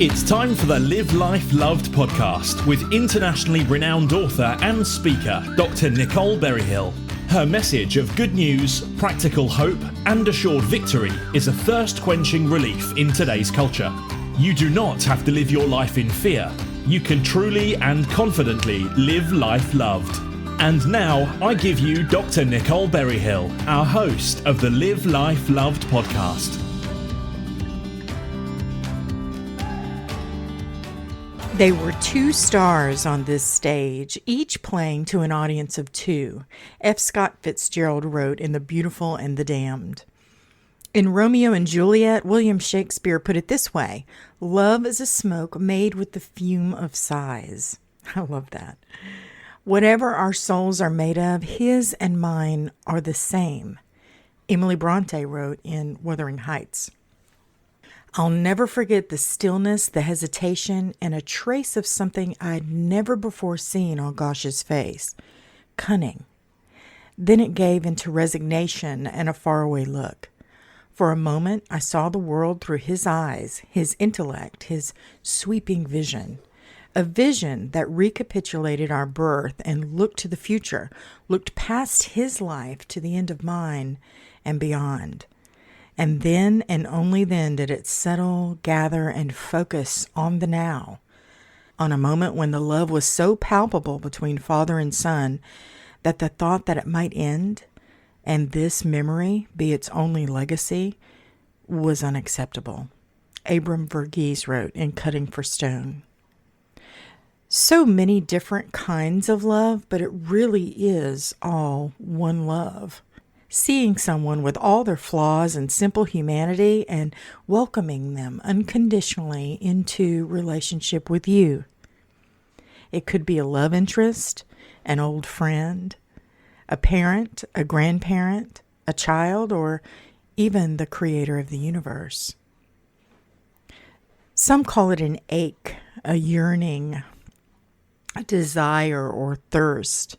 It's time for the Live Life Loved podcast with internationally renowned author and speaker, Dr. Nicole Berryhill. Her message of good news, practical hope, and assured victory is a thirst-quenching relief in today's culture. You do not have to live your life in fear. You can truly and confidently live life loved. And now I give you Dr. Nicole Berryhill, our host of the Live Life Loved podcast. They were two stars on this stage, each playing to an audience of two, F. Scott Fitzgerald wrote in The Beautiful and the Damned. In Romeo and Juliet, William Shakespeare put it this way: love is a smoke made with the fume of sighs. I love that. Whatever our souls are made of, his and mine are the same, Emily Bronte wrote in Wuthering Heights. I'll never forget the stillness, the hesitation, and a trace of something I'd never before seen on Gosh's face. Cunning. Then it gave into resignation and a faraway look. For a moment, I saw the world through his eyes, his intellect, his sweeping vision. A vision that recapitulated our birth and looked to the future, looked past his life to the end of mine and beyond. And then and only then did it settle, gather, and focus on the now, on a moment when the love was so palpable between father and son that the thought that it might end, and this memory be its only legacy, was unacceptable. Abram Verghese wrote in Cutting for Stone. So many different kinds of love, but it really is all one love. Seeing someone with all their flaws and simple humanity and welcoming them unconditionally into relationship with you. It could be a love interest, an old friend, a parent, a grandparent, a child, or even the creator of the universe. Some call it an ache, a yearning, a desire or thirst.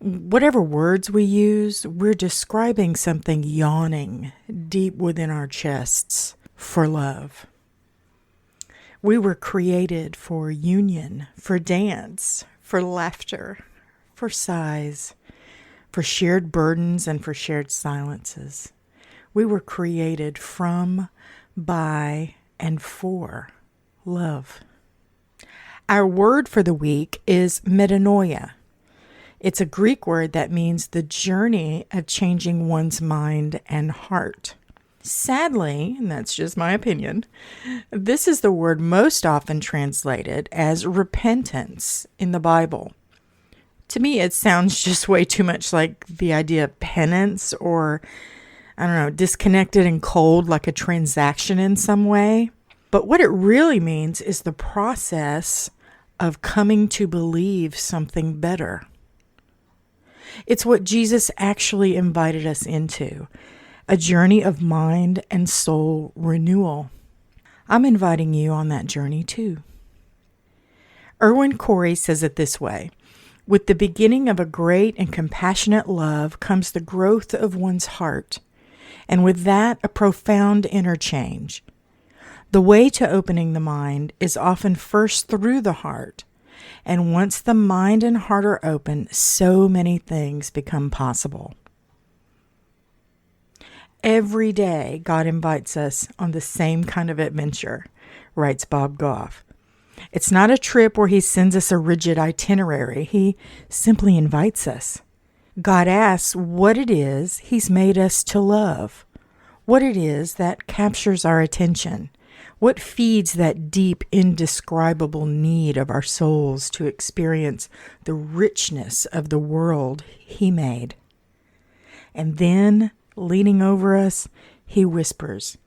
Whatever words we use, we're describing something yawning deep within our chests for love. We were created for union, for dance, for laughter, for sighs, for shared burdens, and for shared silences. We were created from, by, and for love. Our word for the week is metanoia. It's a Greek word that means the journey of changing one's mind and heart. Sadly, and that's just my opinion, this is the word most often translated as repentance in the Bible. To me, it sounds just way too much like the idea of penance or, disconnected and cold, like a transaction in some way. But what it really means is the process of coming to believe something better. It's what Jesus actually invited us into, a journey of mind and soul renewal. I'm inviting you on that journey too. Erwin Corey says it this way: with the beginning of a great and compassionate love comes the growth of one's heart, and with that a profound interchange. The way to opening the mind is often first through the heart. And once the mind and heart are open, so many things become possible. Every day, God invites us on the same kind of adventure, writes Bob Goff. It's not a trip where he sends us a rigid itinerary. He simply invites us. God asks what it is he's made us to love, what it is that captures our attention, what feeds that deep, indescribable need of our souls to experience the richness of the world he made. And then, leaning over us, he whispers,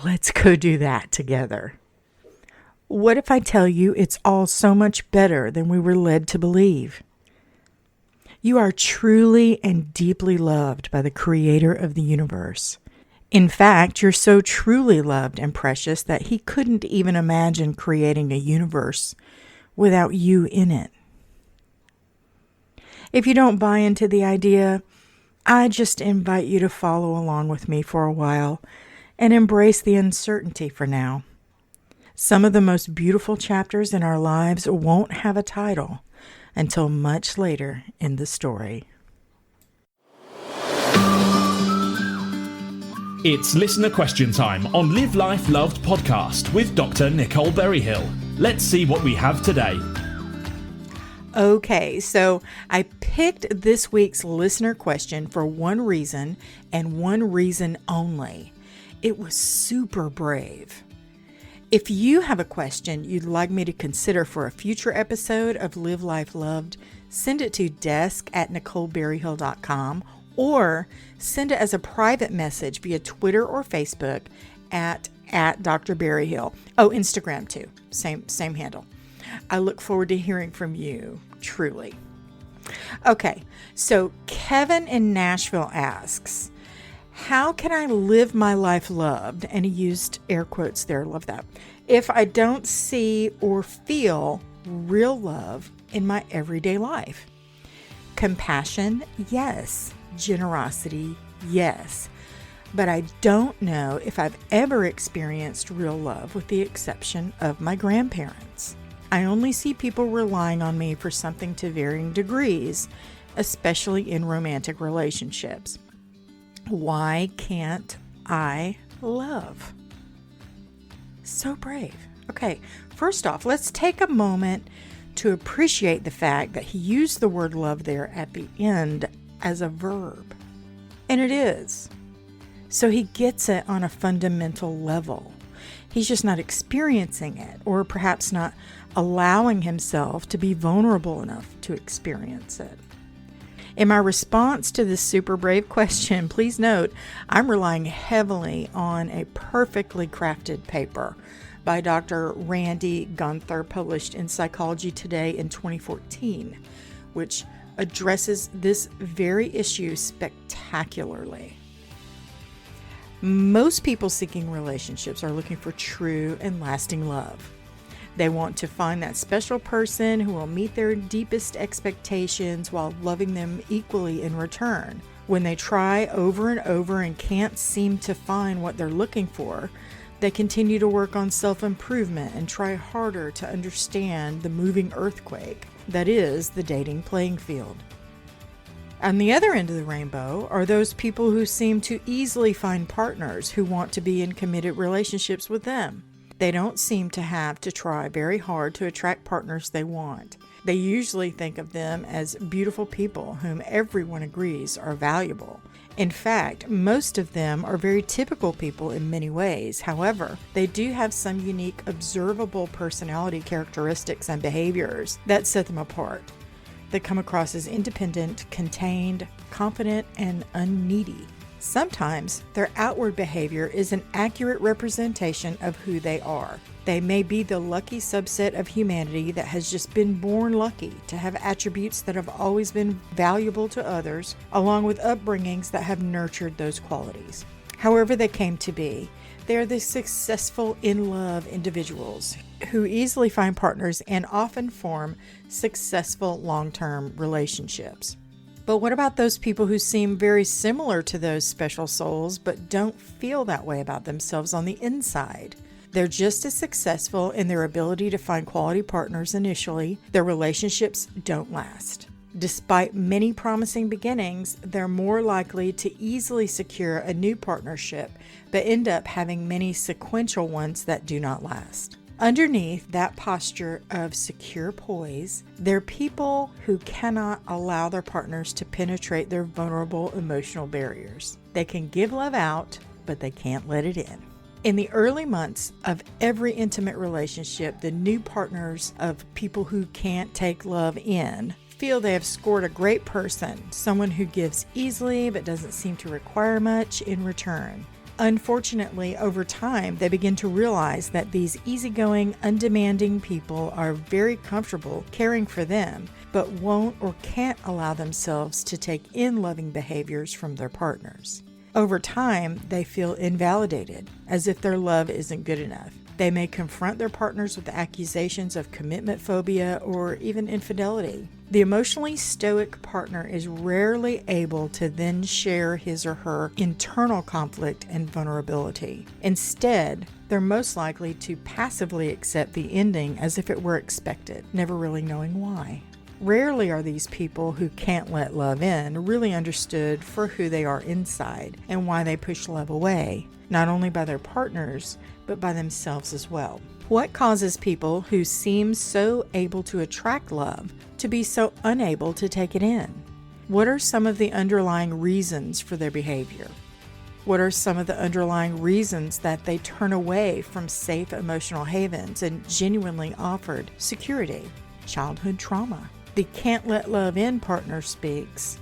"Let's go do that together." What if I tell you it's all so much better than we were led to believe? You are truly and deeply loved by the Creator of the universe. In fact, you're so truly loved and precious that he couldn't even imagine creating a universe without you in it. If you don't buy into the idea, I just invite you to follow along with me for a while and embrace the uncertainty for now. Some of the most beautiful chapters in our lives won't have a title until much later in the story. It's listener question time on Live Life Loved podcast with Dr. Nicole Berryhill. Let's see what we have today. Okay, so I picked this week's listener question for one reason and one reason only. It was super brave. If you have a question you'd like me to consider for a future episode of Live Life Loved, send it to desk@NicoleBerryhill.com or send it as a private message via Twitter or Facebook at Dr. Berryhill. Oh, Instagram too. Same handle. I look forward to hearing from you, truly. Okay, so Kevin in Nashville asks, how can I live my life loved? And he used air quotes there, love that. If I don't see or feel real love in my everyday life. Compassion, yes. Generosity, yes. But I don't know if I've ever experienced real love with the exception of my grandparents. I only see people relying on me for something to varying degrees, especially in romantic relationships. Why can't I love? So brave. Okay, first off, let's take a moment to appreciate the fact that he used the word love there at the end as a verb. And it is. So he gets it on a fundamental level. He's just not experiencing it, or perhaps not allowing himself to be vulnerable enough to experience it. In my response to this super brave question, please note, I'm relying heavily on a perfectly crafted paper by Dr. Randy Gunther, published in Psychology Today in 2014, which addresses this very issue spectacularly. Most people seeking relationships are looking for true and lasting love. They want to find that special person who will meet their deepest expectations while loving them equally in return. When they try over and over and can't seem to find what they're looking for, they continue to work on self-improvement and try harder to understand the moving earthquake that is the dating playing field. On the other end of the rainbow are those people who seem to easily find partners who want to be in committed relationships with them. They don't seem to have to try very hard to attract partners they want. They usually think of them as beautiful people whom everyone agrees are valuable. In fact, most of them are very typical people in many ways. However, they do have some unique observable personality characteristics and behaviors that set them apart. They come across as independent, contained, confident, and unneedy. Sometimes their outward behavior is an accurate representation of who they are. They may be the lucky subset of humanity that has just been born lucky to have attributes that have always been valuable to others, along with upbringings that have nurtured those qualities. However they came to be, they are the successful in love individuals who easily find partners and often form successful long-term relationships. But what about those people who seem very similar to those special souls but don't feel that way about themselves on the inside? They're just as successful in their ability to find quality partners initially. Their relationships don't last. Despite many promising beginnings, they're more likely to easily secure a new partnership, but end up having many sequential ones that do not last. Underneath that posture of secure poise, they're people who cannot allow their partners to penetrate their vulnerable emotional barriers. They can give love out, but they can't let it in. In the early months of every intimate relationship, the new partners of people who can't take love in feel they have scored a great person, someone who gives easily but doesn't seem to require much in return. Unfortunately, over time, they begin to realize that these easygoing, undemanding people are very comfortable caring for them, but won't or can't allow themselves to take in loving behaviors from their partners. Over time, they feel invalidated, as if their love isn't good enough. They may confront their partners with accusations of commitment phobia or even infidelity. The emotionally stoic partner is rarely able to then share his or her internal conflict and vulnerability. Instead, they're most likely to passively accept the ending as if it were expected, never really knowing why. Rarely are these people who can't let love in really understood for who they are inside and why they push love away, not only by their partners, but by themselves as well. What causes people who seem so able to attract love to be so unable to take it in? What are some of the underlying reasons for their behavior? What are some of the underlying reasons that they turn away from safe emotional havens and genuinely offered security? Childhood trauma. The can't let love in partner speaks.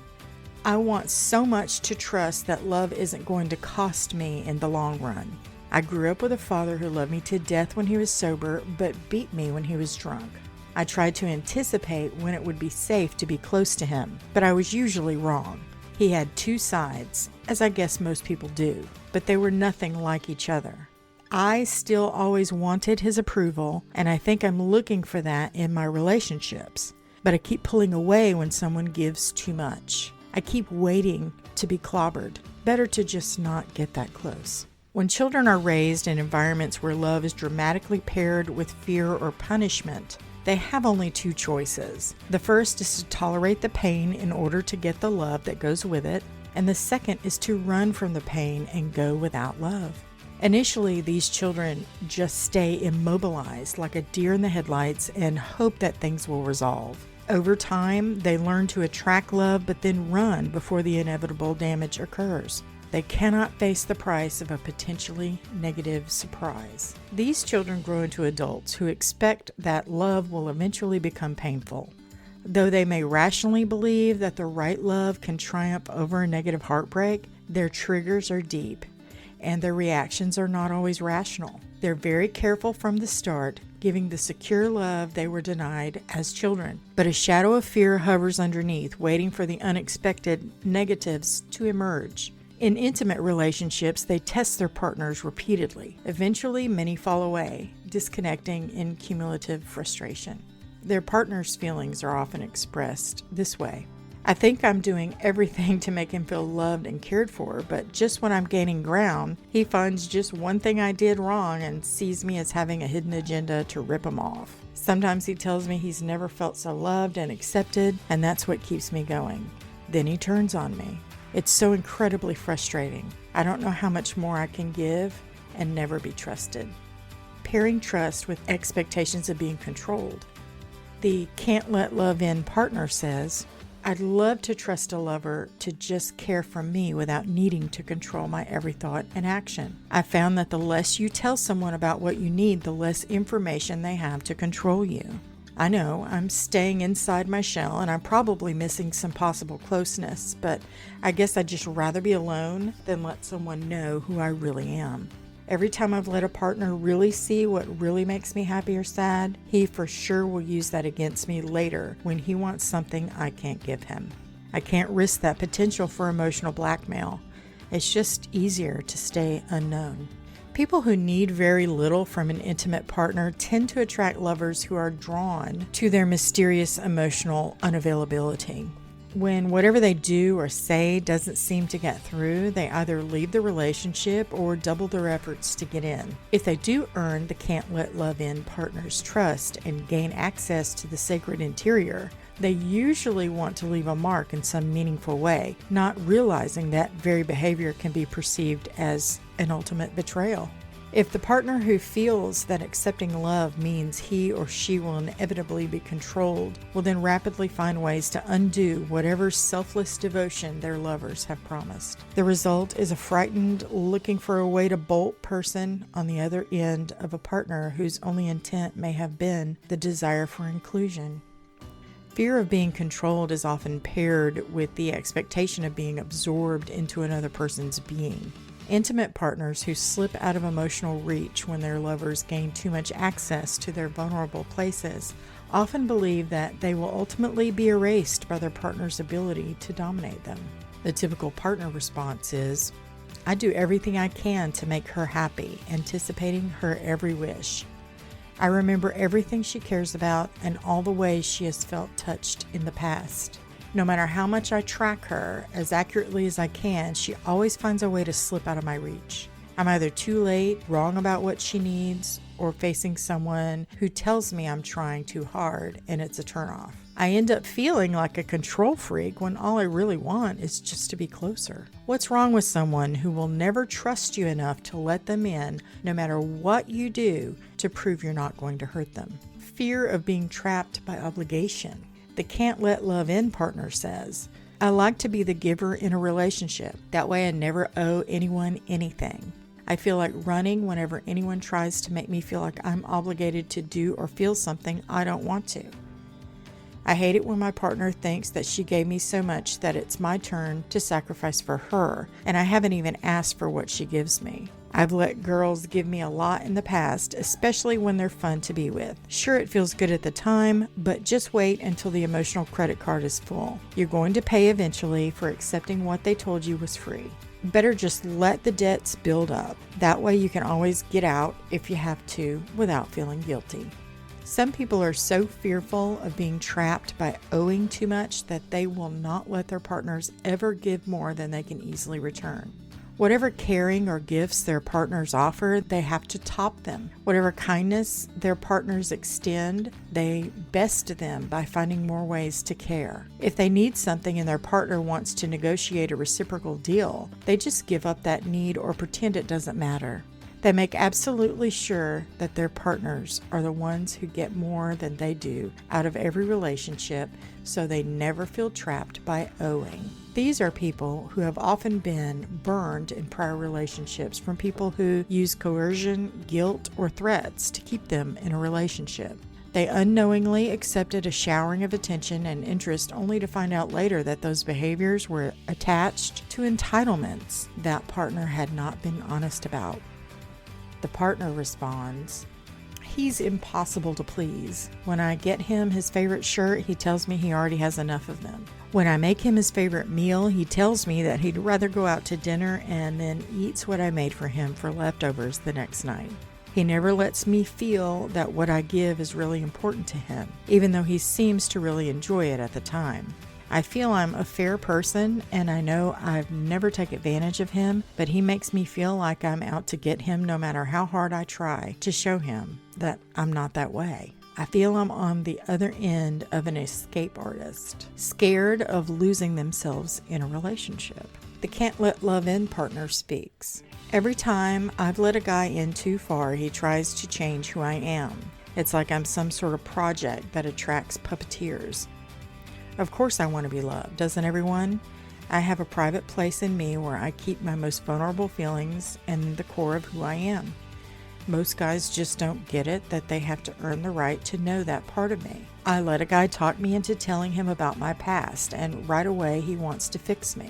I want so much to trust that love isn't going to cost me in the long run. I grew up with a father who loved me to death when he was sober, but beat me when he was drunk. I tried to anticipate when it would be safe to be close to him, but I was usually wrong. He had two sides, as I guess most people do, but they were nothing like each other. I still always wanted his approval, and I think I'm looking for that in my relationships. But I keep pulling away when someone gives too much. I keep waiting to be clobbered. Better to just not get that close. When children are raised in environments where love is dramatically paired with fear or punishment, they have only two choices. The first is to tolerate the pain in order to get the love that goes with it, and the second is to run from the pain and go without love. Initially, these children just stay immobilized like a deer in the headlights and hope that things will resolve. Over time, they learn to attract love but then run before the inevitable damage occurs. They cannot face the price of a potentially negative surprise. These children grow into adults who expect that love will eventually become painful. Though they may rationally believe that the right love can triumph over a negative heartbreak, their triggers are deep, and their reactions are not always rational. They're very careful from the start, giving the secure love they were denied as children. But a shadow of fear hovers underneath, waiting for the unexpected negatives to emerge. In intimate relationships, they test their partners repeatedly. Eventually, many fall away, disconnecting in cumulative frustration. Their partner's feelings are often expressed this way. I think I'm doing everything to make him feel loved and cared for, but just when I'm gaining ground, he finds just one thing I did wrong and sees me as having a hidden agenda to rip him off. Sometimes he tells me he's never felt so loved and accepted, and that's what keeps me going. Then he turns on me. It's so incredibly frustrating. I don't know how much more I can give and never be trusted. Pairing trust with expectations of being controlled. The can't let love in partner says, I'd love to trust a lover to just care for me without needing to control my every thought and action. I found that the less you tell someone about what you need, the less information they have to control you. I know I'm staying inside my shell and I'm probably missing some possible closeness, but I guess I'd just rather be alone than let someone know who I really am. Every time I've let a partner really see what really makes me happy or sad, he for sure will use that against me later when he wants something I can't give him. I can't risk that potential for emotional blackmail. It's just easier to stay unknown. People who need very little from an intimate partner tend to attract lovers who are drawn to their mysterious emotional unavailability. When whatever they do or say doesn't seem to get through, they either leave the relationship or double their efforts to get in. If they do earn the can't let love in partner's trust and gain access to the sacred interior, they usually want to leave a mark in some meaningful way, not realizing that very behavior can be perceived as an ultimate betrayal. If the partner who feels that accepting love means he or she will inevitably be controlled will then rapidly find ways to undo whatever selfless devotion their lovers have promised. The result is a frightened, looking for a way to bolt person on the other end of a partner whose only intent may have been the desire for inclusion. Fear of being controlled is often paired with the expectation of being absorbed into another person's being. Intimate partners who slip out of emotional reach when their lovers gain too much access to their vulnerable places often believe that they will ultimately be erased by their partner's ability to dominate them. The typical partner response is, I do everything I can to make her happy, anticipating her every wish. I remember everything she cares about and all the ways she has felt touched in the past. No matter how much I track her as accurately as I can, she always finds a way to slip out of my reach. I'm either too late, wrong about what she needs, or facing someone who tells me I'm trying too hard and it's a turnoff. I end up feeling like a control freak when all I really want is just to be closer. What's wrong with someone who will never trust you enough to let them in, no matter what you do, to prove you're not going to hurt them? Fear of being trapped by obligation. The can't let love in partner says, I like to be the giver in a relationship. That way I never owe anyone anything. I feel like running whenever anyone tries to make me feel like I'm obligated to do or feel something I don't want to. I hate it when my partner thinks that she gave me so much that it's my turn to sacrifice for her, and I haven't even asked for what she gives me. I've let girls give me a lot in the past, especially when they're fun to be with. Sure, it feels good at the time, but just wait until the emotional credit card is full. You're going to pay eventually for accepting what they told you was free. Better just let the debts build up. That way you can always get out if you have to without feeling guilty. Some people are so fearful of being trapped by owing too much that they will not let their partners ever give more than they can easily return. Whatever caring or gifts their partners offer, they have to top them. Whatever kindness their partners extend, they best them by finding more ways to care. If they need something and their partner wants to negotiate a reciprocal deal, they just give up that need or pretend it doesn't matter. They make absolutely sure that their partners are the ones who get more than they do out of every relationship, so they never feel trapped by owing. These are people who have often been burned in prior relationships from people who use coercion, guilt, or threats to keep them in a relationship. They unknowingly accepted a showering of attention and interest only to find out later that those behaviors were attached to entitlements that partner had not been honest about. The partner responds, he's impossible to please. When I get him his favorite shirt, he tells me he already has enough of them. When I make him his favorite meal, he tells me that he'd rather go out to dinner and then eats what I made for him for leftovers the next night. He never lets me feel that what I give is really important to him, even though he seems to really enjoy it at the time. I feel I'm a fair person, and I know I've never taken advantage of him, but he makes me feel like I'm out to get him no matter how hard I try to show him that I'm not that way. I feel I'm on the other end of an escape artist, scared of losing themselves in a relationship. The can't let love in partner speaks. Every time I've let a guy in too far, he tries to change who I am. It's like I'm some sort of project that attracts puppeteers. Of course I want to be loved, doesn't everyone? I have a private place in me where I keep my most vulnerable feelings and the core of who I am. Most guys just don't get it that they have to earn the right to know that part of me. I let a guy talk me into telling him about my past, and right away he wants to fix me.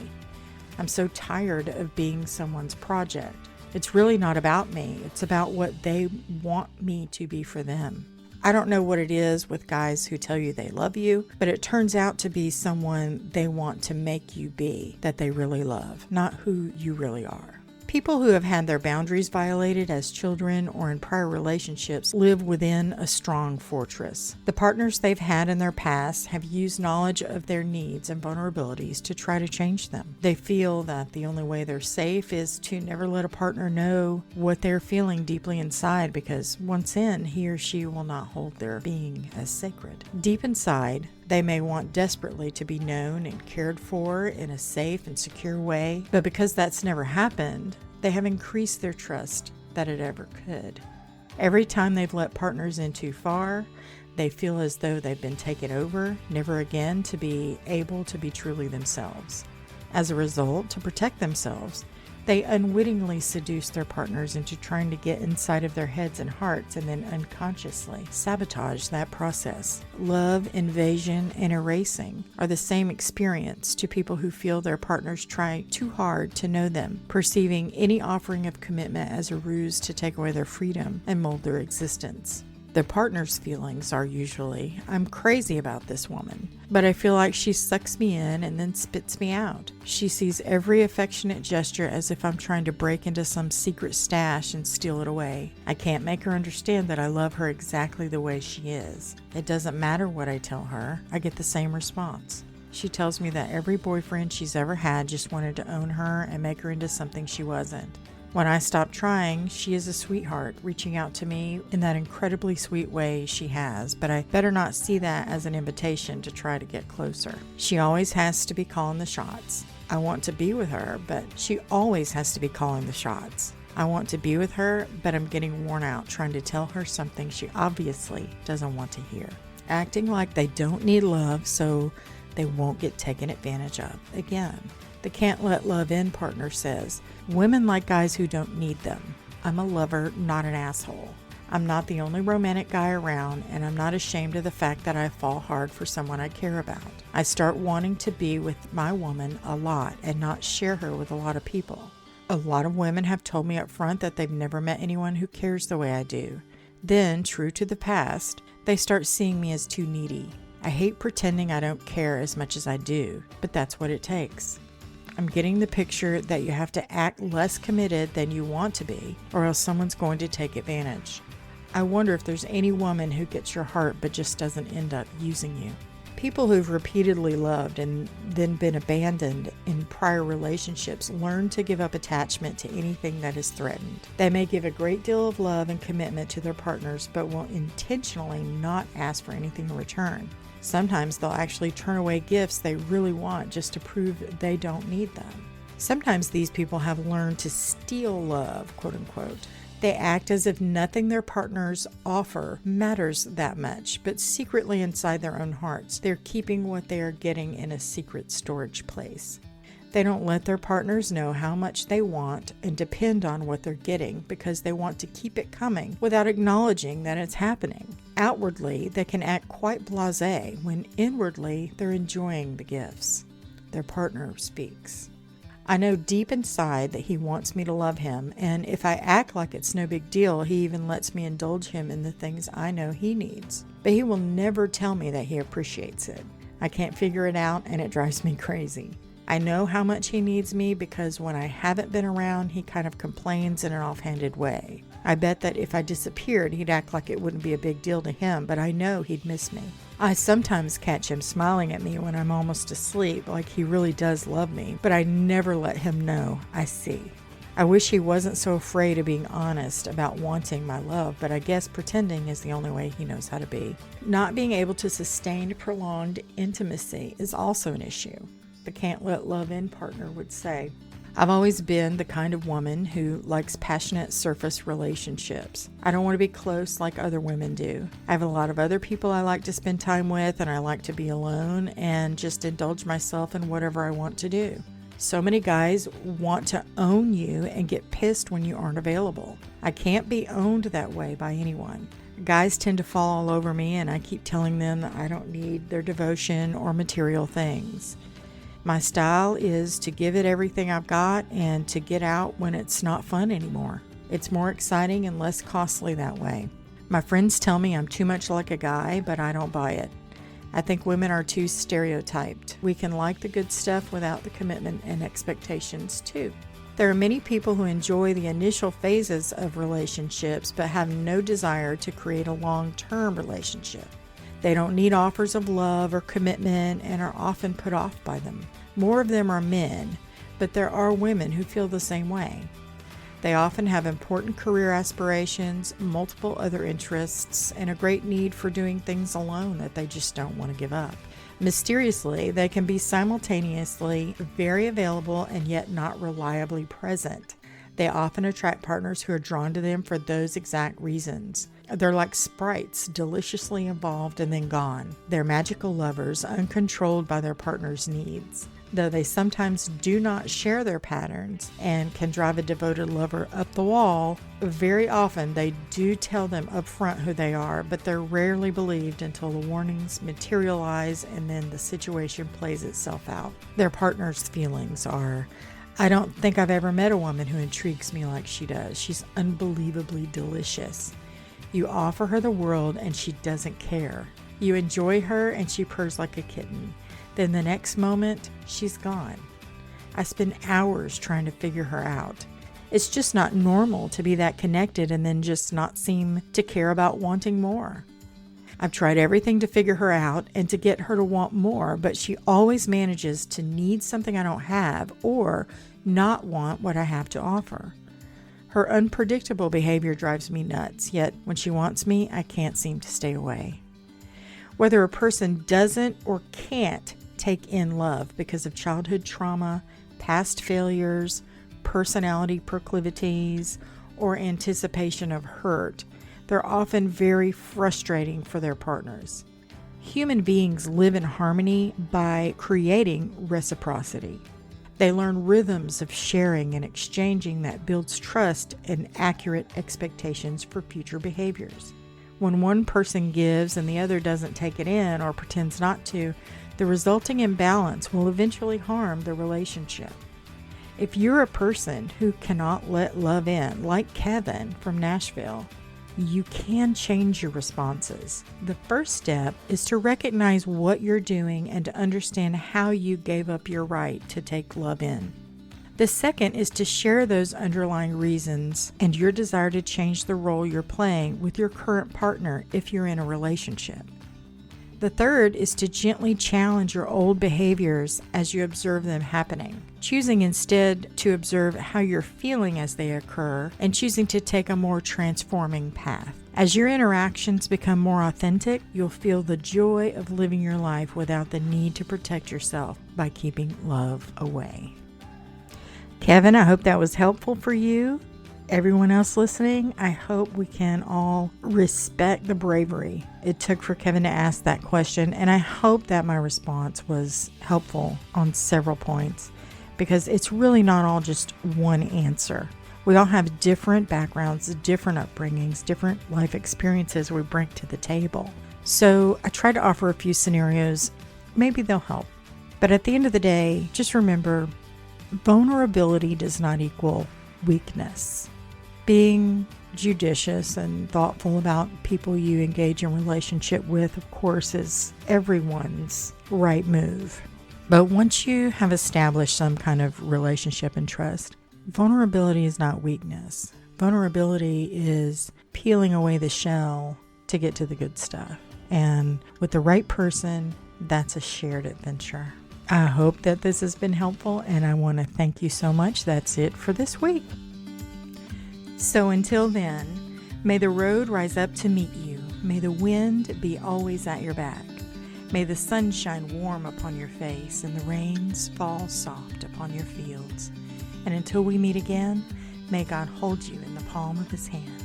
I'm so tired of being someone's project. It's really not about me. It's about what they want me to be for them. I don't know what it is with guys who tell you they love you, but it turns out to be someone they want to make you be that they really love, not who you really are. People who have had their boundaries violated as children or in prior relationships live within a strong fortress. The partners they've had in their past have used knowledge of their needs and vulnerabilities to try to change them. They feel that the only way they're safe is to never let a partner know what they're feeling deeply inside, because once in, he or she will not hold their being as sacred. Deep inside, they may want desperately to be known and cared for in a safe and secure way, but because that's never happened, they have increased their trust that it ever could. Every time they've let partners in too far, they feel as though they've been taken over, never again to be able to be truly themselves. As a result, to protect themselves, they unwittingly seduce their partners into trying to get inside of their heads and hearts, and then unconsciously sabotage that process. Love, invasion, and erasing are the same experience to people who feel their partners try too hard to know them, perceiving any offering of commitment as a ruse to take away their freedom and mold their existence. The partner's feelings are usually, I'm crazy about this woman, but I feel like she sucks me in and then spits me out. She sees every affectionate gesture as if I'm trying to break into some secret stash and steal it away. I can't make her understand that I love her exactly the way she is. It doesn't matter what I tell her, I get the same response. She tells me that every boyfriend she's ever had just wanted to own her and make her into something she wasn't. When I stop trying, she is a sweetheart, reaching out to me in that incredibly sweet way she has, but I better not see that as an invitation to try to get closer. She always has to be calling the shots. I want to be with her, but she always has to be calling the shots. I want to be with her, but I'm getting worn out trying to tell her something she obviously doesn't want to hear. Acting like they don't need love so they won't get taken advantage of. Again, the can't let love in partner says, women like guys who don't need them. I'm a lover, not an asshole. I'm not the only romantic guy around, and I'm not ashamed of the fact that I fall hard for someone I care about. I start wanting to be with my woman a lot and not share her with a lot of people. A lot of women have told me up front that they've never met anyone who cares the way I do. Then, true to the past, they start seeing me as too needy. I hate pretending I don't care as much as I do, but that's what it takes. I'm getting the picture that you have to act less committed than you want to be, or else someone's going to take advantage. I wonder if there's any woman who gets your heart but just doesn't end up using you. People who've repeatedly loved and then been abandoned in prior relationships learn to give up attachment to anything that is threatened. They may give a great deal of love and commitment to their partners, but will intentionally not ask for anything in return. Sometimes they'll actually turn away gifts they really want just to prove they don't need them. Sometimes these people have learned to steal love, quote unquote. They act as if nothing their partners offer matters that much, but secretly inside their own hearts, they're keeping what they are getting in a secret storage place. They don't let their partners know how much they want and depend on what they're getting because they want to keep it coming without acknowledging that it's happening. Outwardly, they can act quite blasé when inwardly they're enjoying the gifts. Their partner speaks. I know deep inside that he wants me to love him, and if I act like it's no big deal, he even lets me indulge him in the things I know he needs. But he will never tell me that he appreciates it. I can't figure it out, and it drives me crazy. I know how much he needs me because when I haven't been around, he kind of complains in an offhanded way. I bet that if I disappeared, he'd act like it wouldn't be a big deal to him, but I know he'd miss me. I sometimes catch him smiling at me when I'm almost asleep, like he really does love me, but I never let him know I see. I wish he wasn't so afraid of being honest about wanting my love, but I guess pretending is the only way he knows how to be. Not being able to sustain prolonged intimacy is also an issue. The can't let love in partner would say, I've always been the kind of woman who likes passionate surface relationships. I don't want to be close like other women do. I have a lot of other people I like to spend time with, and I like to be alone and just indulge myself in whatever I want to do. So many guys want to own you and get pissed when you aren't available. I can't be owned that way by anyone. Guys tend to fall all over me, and I keep telling them that I don't need their devotion or material things. My style is to give it everything I've got and to get out when it's not fun anymore. It's more exciting and less costly that way. My friends tell me I'm too much like a guy, but I don't buy it. I think women are too stereotyped. We can like the good stuff without the commitment and expectations too. There are many people who enjoy the initial phases of relationships but have no desire to create a long-term relationship. They don't need offers of love or commitment and are often put off by them. More of them are men, but there are women who feel the same way. They often have important career aspirations, multiple other interests, and a great need for doing things alone that they just don't want to give up. Mysteriously, they can be simultaneously very available and yet not reliably present. They often attract partners who are drawn to them for those exact reasons. They're like sprites, deliciously involved and then gone. They're magical lovers, uncontrolled by their partner's needs. Though they sometimes do not share their patterns and can drive a devoted lover up the wall, very often they do tell them up front who they are, but they're rarely believed until the warnings materialize and then the situation plays itself out. Their partner's feelings are, I don't think I've ever met a woman who intrigues me like she does. She's unbelievably delicious. You offer her the world and she doesn't care. You enjoy her and she purrs like a kitten. Then the next moment, she's gone. I spend hours trying to figure her out. It's just not normal to be that connected and then just not seem to care about wanting more. I've tried everything to figure her out and to get her to want more, but she always manages to need something I don't have or not want what I have to offer. Her unpredictable behavior drives me nuts, yet when she wants me, I can't seem to stay away. Whether a person doesn't or can't take in love because of childhood trauma, past failures, personality proclivities, or anticipation of hurt, they're often very frustrating for their partners. Human beings live in harmony by creating reciprocity. They learn rhythms of sharing and exchanging that builds trust and accurate expectations for future behaviors. When one person gives and the other doesn't take it in or pretends not to, the resulting imbalance will eventually harm the relationship. If you're a person who cannot let love in, like Kevin from Nashville, you can change your responses. The first step is to recognize what you're doing and to understand how you gave up your right to take love in. The second is to share those underlying reasons and your desire to change the role you're playing with your current partner if you're in a relationship. The third is to gently challenge your old behaviors as you observe them happening, choosing instead to observe how you're feeling as they occur and choosing to take a more transforming path. As your interactions become more authentic, you'll feel the joy of living your life without the need to protect yourself by keeping love away. Kevin, I hope that was helpful for you. Everyone else listening, I hope we can all respect the bravery it took for Kevin to ask that question, and I hope that my response was helpful on several points, because it's really not all just one answer. We all have different backgrounds, different upbringings, different life experiences we bring to the table. So I try to offer a few scenarios. Maybe they'll help. But at the end of the day, just remember, vulnerability does not equal weakness. Being judicious and thoughtful about people you engage in relationship with, of course, is everyone's right move. But once you have established some kind of relationship and trust, vulnerability is not weakness. Vulnerability is peeling away the shell to get to the good stuff. And with the right person, that's a shared adventure. I hope that this has been helpful, and I want to thank you so much. That's it for this week. So until then, may the road rise up to meet you. May the wind be always at your back. May the sun shine warm upon your face and the rains fall soft upon your fields. And until we meet again, may God hold you in the palm of his hand.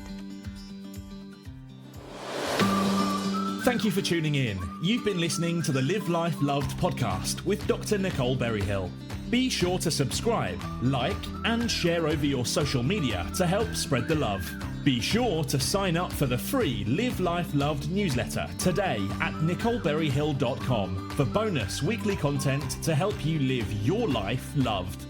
Thank you for tuning in. You've been listening to the Live Life Loved podcast with Dr. Nicole Berryhill. Be sure to subscribe, like, and share over your social media to help spread the love. Be sure to sign up for the free Live Life Loved newsletter today at nicoleberryhill.com for bonus weekly content to help you live your life loved.